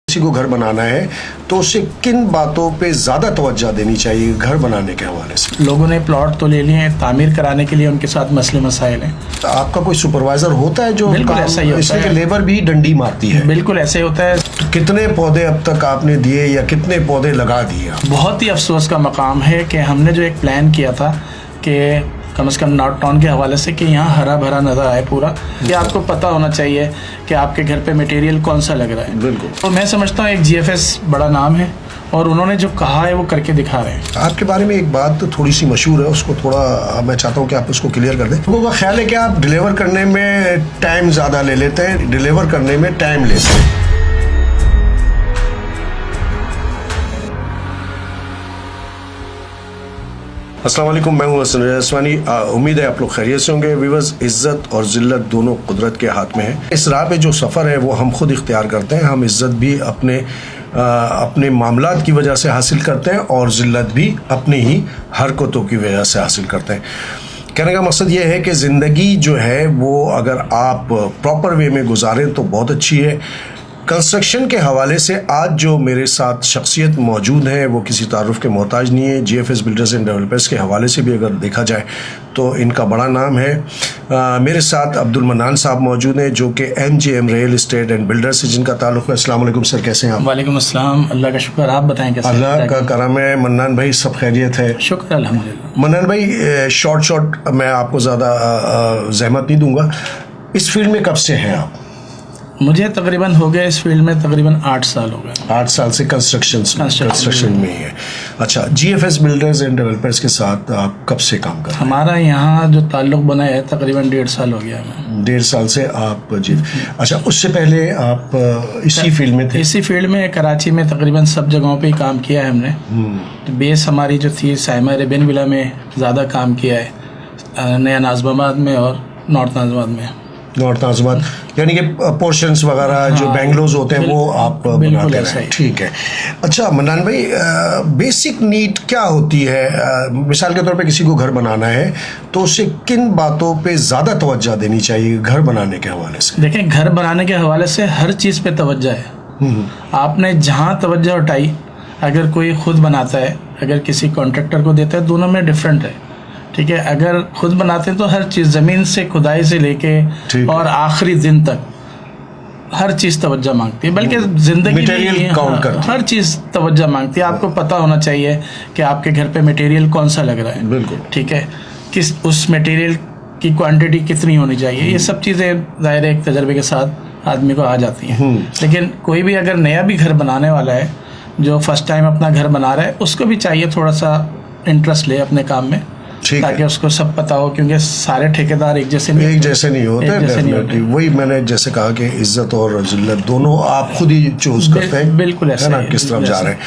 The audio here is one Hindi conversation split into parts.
किसी को घर बनाना है तो उसे किन बातों पे ज़्यादा तवज्जो देनी चाहिए घर बनाने के हवाले से? लोगों ने प्लॉट तो ले लिए हैं, तामीर कराने के लिए उनके साथ मसले मसाइल हैं। तो आपका कोई सुपरवाइजर होता है जो बिल्कुल ऐसा ही होता है। लेबर भी डंडी मारती है? बिल्कुल ऐसे होता है। तो कितने पौधे अब तक आपने दिए या कितने पौधे लगा दिए? बहुत ही अफसोस का मकाम है कि हमने जो एक प्लान किया था कि कम से कम नॉर्थ टाउन के हवाले से कि यहाँ हरा भरा नज़र आए पूरा, कि आपको पता होना चाहिए कि आपके घर पे मटेरियल कौन सा लग रहा है। बिल्कुल। तो मैं समझता हूँ एक GFS बड़ा नाम है और उन्होंने जो कहा है वो करके दिखा रहे हैं। आपके बारे में एक बात तो थोड़ी सी मशहूर है, उसको थोड़ा मैं चाहता हूँ कि आप उसको क्लियर कर दें। लोगों का ख्याल है कि आप डिलीवर करने में टाइम ज़्यादा ले लेते हैं, डिलीवर करने में टाइम लेते हैं। अस्सलाम वालेकुम, मैं हूं हसन रज़वानी। उम्मीद है आप लोग खैरियत से होंगे। व्यूअर्स, इज़्ज़त और ज़िल्लत दोनों कुदरत के हाथ में है। इस राह पे जो सफ़र है वो हम खुद इख्तियार करते हैं। हम इज़्ज़त भी अपने मामलात की वजह से हासिल करते हैं और ज़िल्लत भी अपनी ही हरकतों की वजह से हासिल करते हैं। कहने का मकसद ये है कि ज़िंदगी जो है वो अगर आप प्रॉपर वे में गुजारें तो बहुत अच्छी है। कंस्ट्रक्शन के हवाले से आज जो मेरे साथ शख्सियत मौजूद है वो किसी तारुफ के मोहताज नहीं है। GFS बिल्डर्स एंड डेवलपर्स के हवाले से भी अगर देखा जाए तो इनका बड़ा नाम है। मेरे साथ अब्दुल मन्नान साहब मौजूद हैं जो कि MGM real estate and builders से जिनका ताल्लुक़ है। अस्सलाम वालेकुम सर, कैसे हैं आप? वालेकुम अस्सलाम, अल्लाह का शुक्र। आप बताएं कैसे? अल्लाह का करम है। मन्नान भाई सब खैरियत है? शुक्र अल्हम्दुलिल्लाह। मन्नान भाई, शॉर्ट मैं आपको ज़्यादा जहमत नहीं दूंगा। इस फील्ड में कब से हैं आप? मुझे तकरीबन हो गया इस फील्ड में तकरीबन 8 साल हो गए। 8 साल से कंस्ट्रक्शन में ही है। अच्छा, GFS बिल्डर्स एंड डेवलपर्स के साथ आप कब से काम कर रहे हैं? हमारा यहाँ जो ताल्लुक़ बना है तकरीबन 1.5 साल हो गया है। 1.5 साल से आप जी। अच्छा, उससे पहले आप इसी फील्ड में थे? इसी फील्ड में कराची में तकरीबन सब जगहों पे ही काम किया है हमने। तो बेस हमारी जो थी साइमा रेबिन विला में ज़्यादा काम किया है, नया नाज़िमाबाद में और नॉर्थ नाज़िमाबाद में। नॉर्थ नाज़िमाबाद यानी कि पोर्शंस वगैरह जो बेंगलोज होते हैं वो आप बनाते हैं? ठीक है। अच्छा मन्नान भाई, बेसिक नीड क्या होती है? मिसाल के तौर पे किसी को घर बनाना है तो उसे किन बातों पे ज़्यादा तवज्जो देनी चाहिए घर बनाने के हवाले से? देखें, घर बनाने के हवाले से हर चीज़ पे तवज्जो है। आपने जहाँ तवज्जो हटाई, अगर कोई खुद बनाता है, अगर किसी कॉन्ट्रैक्टर को देता है, दोनों में डिफरेंट है। ठीक है, अगर खुद बनाते हैं तो हर चीज़ ज़मीन से खुदाई से लेके और आखिरी दिन तक हर चीज़ तवज्जो मांगती है, बल्कि ज़िंदगी में हर चीज़ तवज्जो मांगती है। आपको पता होना चाहिए कि आपके घर पे मटेरियल कौन सा लग रहा है। बिल्कुल। ठीक है, किस उस मटेरियल की क्वांटिटी कितनी होनी चाहिए, ये सब चीज़ें ज़ाहिर एक तजर्बे के साथ आदमी को आ जाती हैं। लेकिन कोई भी अगर नया भी घर बनाने वाला है, जो फर्स्ट टाइम अपना घर बना रहा है, उसको भी चाहिए थोड़ा सा इंटरेस्ट ले अपने काम में, ताकि उसको सब पता हो, क्योंकि सारे ठेकेदार एक जैसे नहीं होते। वही मैंने जैसे कहा कि इज्जत और जिल्लत दोनों आप खुद ही चूज करते हैं। बिल्कुल ऐसा है ना, किस तरफ जा रहे हैं।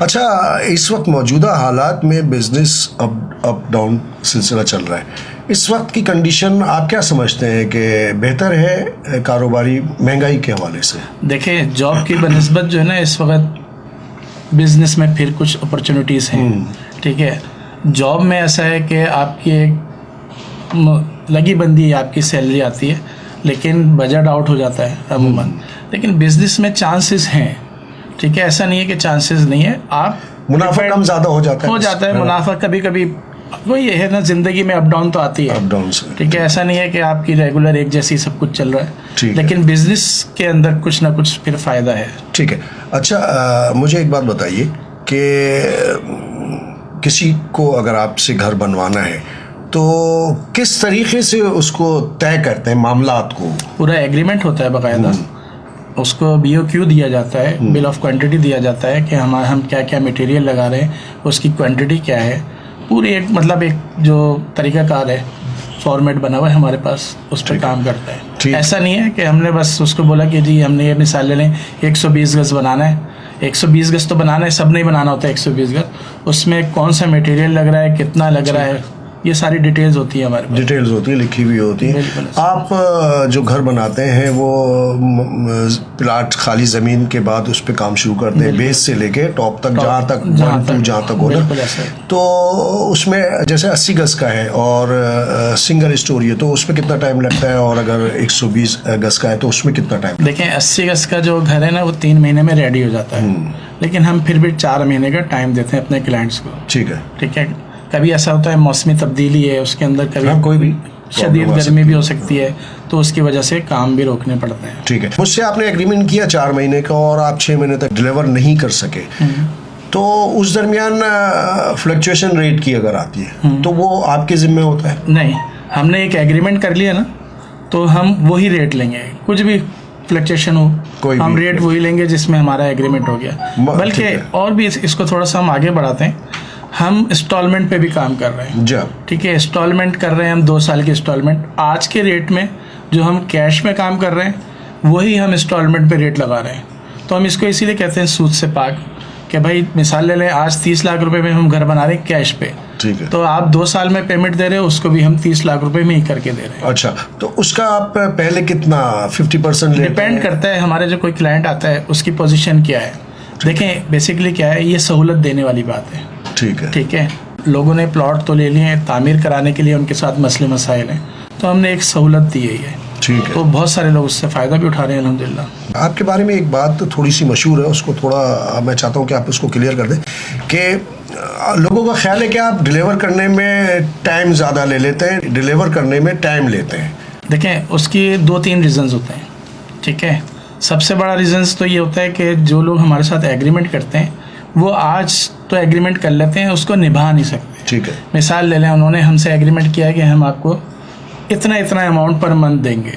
अच्छा, इस वक्त मौजूदा हालात में बिजनेस अप डाउन सिलसिला चल रहा है। इस वक्त की कंडीशन आप क्या समझते हैं कि बेहतर है कारोबारी महंगाई के हवाले से? देखें, जॉब की बनिस्बत जो है ना, इस वक्त बिजनेस में फिर कुछ अपॉर्चुनिटीज़ हैं। ठीक है, जॉब में ऐसा है कि आपकी एक लगी बंदी आपकी सैलरी आती है, लेकिन बजट आउट हो जाता है अमूमन। लेकिन बिजनेस में चांसेस हैं। ठीक है, ऐसा नहीं है कि चांसेस नहीं है। आप मुनाफा कम ज़्यादा हो जाता है मुनाफा कभी कभी, वही है ना, जिंदगी में अप डाउन तो आती है। ठीक है, ऐसा नहीं है कि आपकी रेगुलर एक जैसी सब कुछ चल रहा है, लेकिन बिजनेस के अंदर कुछ ना कुछ फिर फ़ायदा है। ठीक है। अच्छा, मुझे एक बात बताइए कि किसी को अगर आपसे घर बनवाना है तो किस तरीके से उसको तय करते हैं मामलात को? पूरा एग्रीमेंट होता है बाकायदा, उसको BOQ दिया जाता है, बिल ऑफ क्वांटिटी दिया जाता है कि हम क्या क्या मटेरियल लगा रहे हैं, उसकी क्वांटिटी क्या है, पूरी एक मतलब एक जो तरीक़ाकार है, फॉर्मेट बना हुआ है हमारे पास, उस पर काम करता है। ऐसा नहीं है कि हमने बस उसको बोला कि जी हमने ये मिसाल ले लें 120 गज़ बनाना है। 120 गज़ तो बनाना है, सब नहीं बनाना होता 120 गज़। उसमें कौन सा मटेरियल लग रहा है, कितना लग रहा है, ये सारी डिटेल्स होती है हमारे पास। डिटेल्स होती है, लिखी हुई होती है। बिल्कुल। आप जो घर बनाते हैं वो प्लाट खाली ज़मीन के बाद उस पर काम शुरू करते हैं, बेस से लेके टॉप तक, जहाँ तक 1 2 जहाँ तक हो ना, बिल्कुल ऐसा है। तो उसमें जैसे 80 गज का है और सिंगल स्टोरी है, तो उसमें कितना टाइम लगता है, और अगर 120 गज का है तो उसमें कितना टाइम? देखें 80 गज का जो घर है ना वो 3 महीने में रेडी हो जाता है, लेकिन हम फिर भी 4 महीने का टाइम देते हैं अपने क्लाइंट्स को। ठीक है। कभी ऐसा होता है मौसमी तब्दीली है उसके अंदर, कभी कोई भी शदीद गर्मी भी हो सकती है, तो उसकी वजह से काम भी रोकने पड़ते हैं। ठीक है। मुझसे आपने एग्रीमेंट किया 4 महीने का और आप 6 महीने तक डिलीवर नहीं कर सके, तो उस दरमियान फ्लक्चुएशन रेट की अगर आती है तो वो आपके जिम्मे होता है? नहीं, हमने एक एग्रीमेंट कर लिया ना, तो हम वही रेट लेंगे, कुछ भी फ्लक्चुएशन हो हम रेट वही लेंगे जिसमें हमारा एग्रीमेंट हो गया। बल्कि और भी इसको थोड़ा सा हम आगे बढ़ाते हैं, हम इंस्टॉलमेंट पे भी काम कर रहे हैं। ठीक है, इंस्टॉलमेंट कर रहे हैं हम 2 साल की इंस्टॉलमेंट। आज के रेट में जो हम कैश में काम कर रहे हैं वही हम इंस्टॉलमेंट पे रेट लगा रहे हैं। तो हम इसको इसीलिए कहते हैं सूद से पाक, कि भाई मिसाल ले लें आज 30 लाख रुपए में हम घर बना रहे हैं कैश पे, ठीक है, तो आप 2 साल में पेमेंट दे रहे हो, उसको भी हम 30 लाख रुपए में ही करके दे रहे हैं। अच्छा, तो उसका आप पहले कितना 50% डिपेंड करता है हमारे जो कोई क्लाइंट आता है उसकी पोजीशन क्या है। देखें बेसिकली क्या है, ये सहूलत देने वाली बात है। ठीक है, लोगों ने प्लॉट तो ले लिए हैं, तामीर कराने के लिए उनके साथ मसले मसाइल हैं, तो हमने एक सहूलत दी है। ठीक है, तो बहुत सारे लोग उससे फ़ायदा भी उठा रहे हैं अल्हम्दुलिल्लाह। आपके बारे में एक बात थोड़ी सी मशहूर है, उसको थोड़ा मैं चाहता हूँ कि आप उसको क्लियर कर दें कि लोगों का ख्याल है कि आप डिलीवर करने में टाइम ज़्यादा ले लेते हैं, डिलीवर करने में टाइम लेते हैं। देखें उसकी 2-3 रीज़न्स होते हैं। ठीक है, सबसे बड़ा रीज़न्स तो ये होता है कि जो लोग हमारे साथ एग्रीमेंट करते हैं वो आज तो एग्रीमेंट कर लेते हैं, उसको निभा नहीं सकते। ठीक है, मिसाल ले लें, उन्होंने हमसे एग्रीमेंट किया है कि हम आपको इतना अमाउंट पर मंथ देंगे।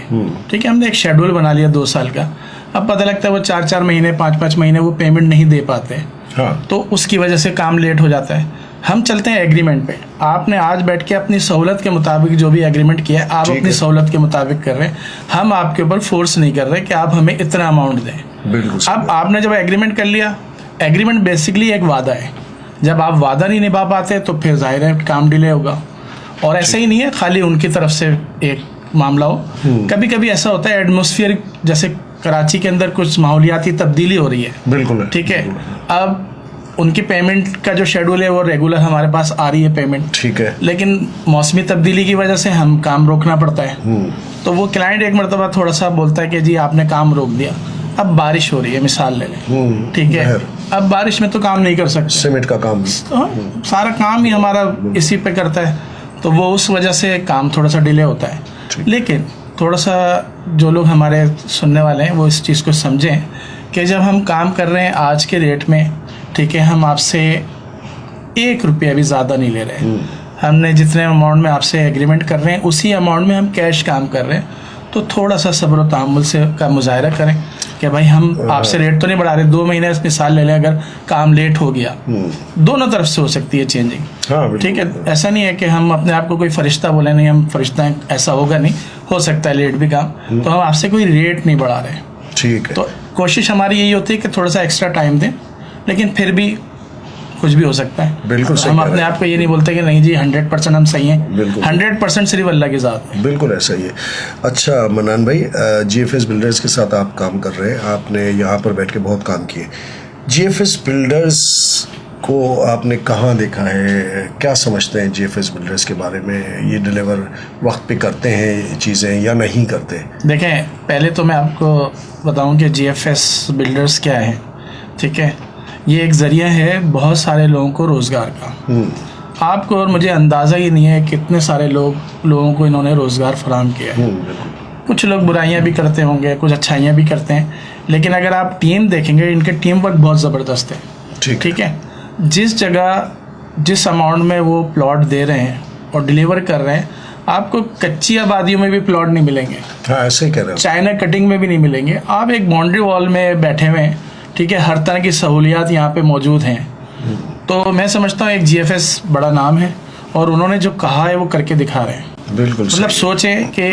ठीक है, हमने एक शेड्यूल बना लिया 2 साल का, अब पता लगता है वो 4-4 महीने 5-5 महीने वो पेमेंट नहीं दे पाते। हाँ, तो उसकी वजह से काम लेट हो जाता है। हम चलते हैं एग्रीमेंट पे, आपने आज बैठ के अपनी सहूलत के मुताबिक जो भी एग्रीमेंट किया है आप अपनी सहूलत के मुताबिक कर रहे हैं, हम आपके ऊपर फोर्स नहीं कर रहे कि आप हमें इतना अमाउंट दें। बिल्कुल। अब आपने जब एग्रीमेंट कर लिया, एग्रीमेंट बेसिकली एक वादा है, जब आप वादा नहीं निभा पाते तो फिर जाहिर है काम डिले होगा। और ऐसा ही नहीं है खाली उनकी तरफ से एक मामला हो, कभी कभी ऐसा होता है एटमॉस्फेयर, जैसे कराची के अंदर कुछ माहौलियाती तब्दीली हो रही है। बिल्कुल। ठीक है, अब उनकी पेमेंट का जो शेड्यूल है वो रेगुलर हमारे पास आ रही है पेमेंट। ठीक है, लेकिन मौसमी तब्दीली की वजह से हम काम रोकना पड़ता है। तो वो क्लाइंट एक मरतबा थोड़ा सा बोलता है कि जी आपने काम रोक दिया, अब बारिश हो रही है मिसाल ले लें। ठीक है, अब बारिश में तो काम नहीं कर सकते, सीमेंट का काम तो सारा काम ही हमारा इसी पे करता है, तो वो उस वजह से काम थोड़ा सा डिले होता है। लेकिन थोड़ा सा जो लोग हमारे सुनने वाले हैं वो इस चीज़ को समझें कि जब हम काम कर रहे हैं आज के रेट में, ठीक है, हम आपसे 1 रुपया भी ज़्यादा नहीं ले रहे हैं। हमने जितने अमाउंट में आपसे एग्रीमेंट कर रहे हैं उसी अमाउंट में हम कैश काम कर रहे हैं, तो थोड़ा सा सब्र व तहम्मुल से का मुजाहरा करें कि भाई हम आपसे रेट तो नहीं बढ़ा रहे, 2 महीने मिसाल ले लें, अगर काम लेट हो गया दोनों तरफ से हो सकती है चेंजिंग। ठीक है, ऐसा नहीं है कि हम अपने आप को कोई फरिश्ता बोले, नहीं हम फरिश्ता हैं, ऐसा होगा नहीं, हो सकता है लेट भी काम, तो हम आपसे कोई रेट नहीं बढ़ा रहे। ठीक है, तो कोशिश हमारी यही होती है कि थोड़ा सा एक्स्ट्रा टाइम दें, लेकिन फिर भी कुछ भी हो सकता है। बिल्कुल सही, हम अपने आप को ये नहीं बोलते कि नहीं जी 100% हम सही हैं, 100% सिर्फ अल्लाह की ज़ात है। बिल्कुल ऐसा ही है। अच्छा मन्नान भाई, GFS बिल्डर्स के साथ आप काम कर रहे हैं, आपने यहाँ पर बैठ के बहुत काम किए, GFS बिल्डर्स को आपने कहाँ देखा है, क्या समझते हैं GFS बिल्डर्स के बारे में, ये डिलीवर वक्त पे करते हैं चीज़ें या नहीं करते? देखें पहले तो मैं आपको बताऊं कि GFS बिल्डर्स क्या है। ठीक है, ये एक ज़रिया है बहुत सारे लोगों को रोज़गार का। आपको और मुझे अंदाज़ा ही नहीं है कितने सारे लोगों को इन्होंने रोज़गार फराहम किया है। कुछ लोग बुराइयां भी करते होंगे, कुछ अच्छाइयां भी करते हैं, लेकिन अगर आप टीम देखेंगे इनके टीम वर्क बहुत ज़बरदस्त है। ठीक है, जिस जगह जिस अमाउंट में वो प्लॉट दे रहे हैं और डिलीवर कर रहे हैं, आपको कच्ची आबादियों में भी प्लॉट नहीं मिलेंगे। हाँ, ऐसे ही कह रहे हैं, चाइना कटिंग में भी नहीं मिलेंगे। आप एक बाउंड्री वॉल में बैठे हुए हैं, ठीक है, हर तरह की सहूलियात यहाँ पे मौजूद हैं। तो मैं समझता हूँ एक GFS बड़ा नाम है और उन्होंने जो कहा है वो करके दिखा रहे हैं। बिल्कुल, मतलब सोचें कि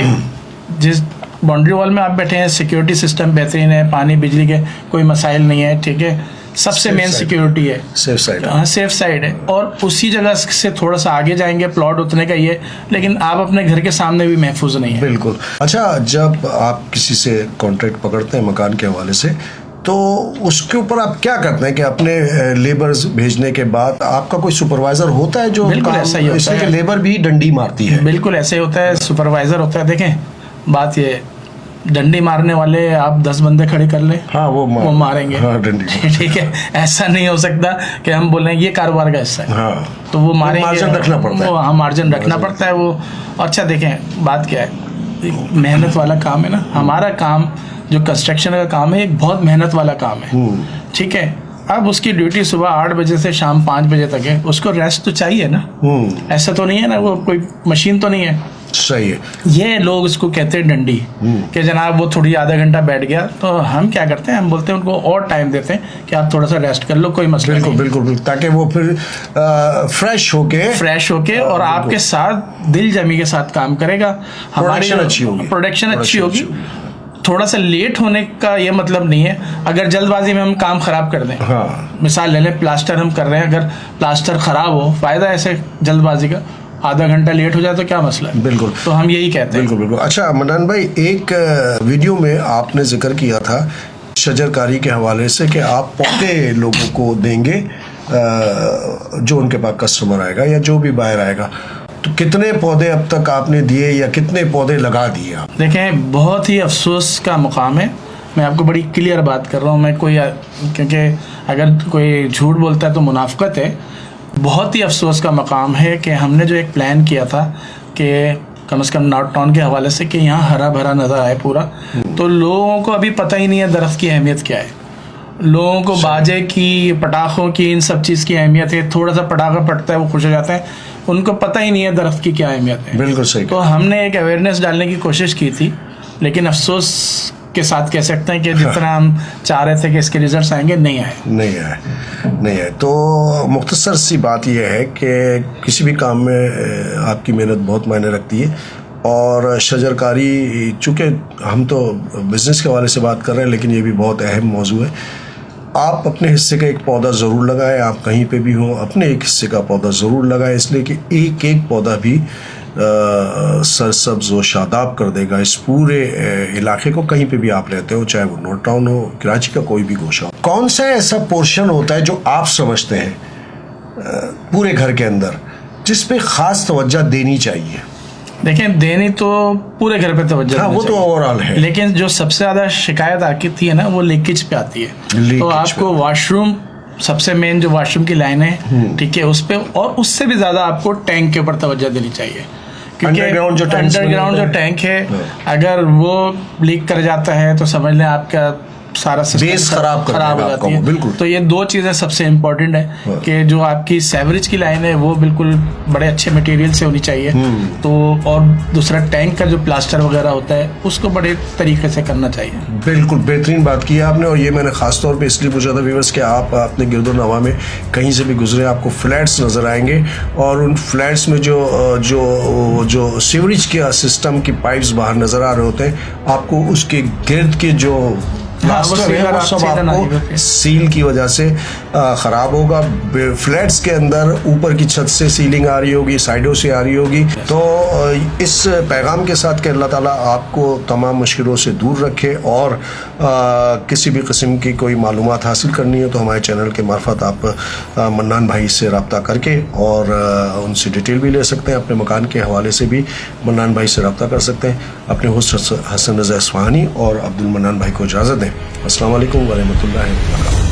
जिस बाउंड्री वॉल में आप बैठे हैं, सिक्योरिटी सिस्टम बेहतरीन है, पानी बिजली के कोई मसाइल नहीं है। ठीक है, सबसे Safe मेन side. सिक्योरिटी है, सेफ साइड। हाँ सेफ साइड है। और उसी जगह से थोड़ा सा आगे जाएंगे प्लॉट उतने का ही है, लेकिन आप अपने घर के सामने भी महफूज नहीं है। बिल्कुल। अच्छा, जब आप किसी से कॉन्ट्रैक्ट पकड़ते हैं मकान के हवाले से, तो उसके ऊपर आप क्या करते हैं कि अपने लेबर्स भेजने के बाद आपका कोई सुपरवाइजर होता है जो बिल्कुल ऐसा ही होता इसलिए है। कि लेबर भी डंडी मारती है। बिल्कुल ऐसे ही होता है, सुपरवाइजर होता है। देखें बात ये, डंडी मारने वाले आप 10 बंदे खड़े कर लें, हाँ वो मारेंगे। हाँ डंडी। ठीक है, ऐसा नहीं हो सकता कि हम बोलें ये कारोबार का हिस्सा है, हाँ तो वो मारेंगे। मार्जिन रखना पड़ता है। हाँ मार्जिन रखना पड़ता है वो। अच्छा देखें बात क्या है, मेहनत वाला काम है ना हमारा काम, जो कंस्ट्रक्शन का काम है एक बहुत मेहनत वाला काम है। ठीक है, अब उसकी ड्यूटी सुबह 8 बजे से शाम 5 बजे तक है, उसको रेस्ट तो चाहिए ना। ऐसा तो नहीं है ना वो कोई मशीन तो नहीं है। सही है। ये लोग उसको कहते हैं डंडी, कि जनाब वो थोड़ी आधा घंटा बैठ गया, तो हम क्या करते हैं, हम बोलते हैं उनको और टाइम देते हैं कि आप थोड़ा सा रेस्ट कर लो, कोई मसला बिल्कुल नहीं। बिल्कुल बिल्कुल, ताकि वो फिर फ्रेश होके और आपके साथ दिल जमी के साथ काम करेगा। Production अच्छी होगी। प्रोडक्शन अच्छी होगी। थोड़ा सा लेट होने का ये मतलब नहीं है, अगर जल्दबाजी में हम काम खराब कर दें। हाँ मिसाल ले लें, प्लास्टर हम कर रहे हैं, अगर प्लास्टर खराब हो, फायदा है ऐसे जल्दबाजी का, आधा घंटा लेट हो जाए तो क्या मसला है। बिल्कुल। तो हम यही कहते हैं। बिल्कुल बिल्कुल। अच्छा मन्नान भाई, एक वीडियो में आपने जिक्र किया था शजरकारी के हवाले से कि आप पौधे लोगों को देंगे जो उनके पास कस्टमर आएगा या जो भी बाहर आएगा, तो कितने पौधे अब तक आपने दिए या कितने पौधे लगा दिए आप? देखें बहुत ही अफसोस का मुकाम है, मैं आपको बड़ी क्लियर बात कर रहा हूँ। मैं कोई, क्योंकि अगर कोई झूठ बोलता है तो मुनाफिकत है। बहुत ही अफसोस का मकाम है कि हमने जो एक प्लान किया था कि कम से कम नॉर्थ टाउन के हवाले से कि यहाँ हरा भरा नज़र आए पूरा, तो लोगों को अभी पता ही नहीं है दरख्त की अहमियत क्या है। लोगों को बाजे की, पटाखों की, इन सब चीज़ की अहमियत है। थोड़ा सा पटाखा फटता है वो खुश हो जाते हैं, उनको पता ही नहीं है दरख्त की क्या अहमियत है। बिल्कुल सही। तो हमने एक अवेयरनेस डालने की कोशिश की थी, लेकिन अफसोस के साथ कह सकते हैं कि जितना हम चाह रहे थे कि इसके रिजल्ट्स आएंगे, नहीं आए। नहीं है। तो मुख्तसर सी बात यह है कि किसी भी काम में आपकी मेहनत बहुत मायने रखती है। और शजरकारी, चूँकि हम तो बिज़नेस के हवाले से बात कर रहे हैं, लेकिन ये भी बहुत अहम मौजू है। आप अपने हिस्से का एक पौधा ज़रूर लगाएं, आप कहीं पे भी हों अपने एक हिस्से का पौधा ज़रूर लगाएं, इसलिए कि एक एक पौधा भी सरसब्ज व शादाब कर देगा इस पूरे इलाके को, कहीं पे भी आप रहते हो, चाहे वो नॉर्थ टाउन हो, कराची का कोई भी गोशा हो। कौन सा ऐसा पोर्शन होता है जो आप समझते हैं पूरे घर के अंदर जिस पे ख़ास तवज्जो देनी चाहिए? देखें देनी तो पूरे घर पे तवज्जो हाँ, देनी वो तो चाहिए। ओवरऑल है, लेकिन जो सबसे ज़्यादा शिकायत आती है ना वो लीकेज पे आती है। लीकेज तो पे। आपको वॉशरूम, सबसे मेन जो वॉशरूम की लाइन है, ठीक है, उस पे, और उससे भी ज़्यादा आपको टैंक के ऊपर तवज्जो देनी चाहिए। क्योंकि अंडरग्राउंड जो टैंक है, अगर वो लीक कर जाता है तो समझ लें आपका सारा बेस खराब हो जाती है। बिल्कुल। तो ये दो चीज़ें सबसे इम्पोर्टेंट है कि जो आपकी सेवरेज की लाइन है वो बिल्कुल बड़े अच्छे मटेरियल से होनी चाहिए। तो और दूसरा टैंक का जो प्लास्टर वगैरह होता है उसको बड़े तरीके से करना चाहिए। बिल्कुल बेहतरीन बात की है आपने। और ये मैंने ख़ास तौर पे इसलिए पूछा था व्यूअर्स कि आप अपने गिरदोनवा में कहीं से भी गुजरे आपको फ्लैट्स नज़र आएंगे, और उन फ्लैट्स में जो सीवरेज के सिस्टम की पाइप्स बाहर नज़र आ रहे होते हैं, आपको उसके गिर्द के जो प्लास्टर है वो सब आपको सील की वजह से ख़राब होगा। फ्लैट्स के अंदर ऊपर की छत से सीलिंग आ रही होगी, साइडों से आ रही होगी। तो इस पैगाम के साथ कि अल्लाह ताला आपको तमाम मुश्किलों से दूर रखे, और किसी भी किस्म की कोई मालूमात हासिल करनी हो तो हमारे चैनल के मार्फत आप मन्नान भाई से रब्ता करके और उनसे डिटेल भी ले सकते हैं। अपने मकान के हवाले से भी मन्नान भाई से रब्ता कर सकते हैं। अपने होस्ट हसन रज़ा इस्फहानी और अब्दुल मन्नान भाई को इजाज़त दें। अस्सलाम वालेकुम व रहमतुल्लाहि व बरकातहू।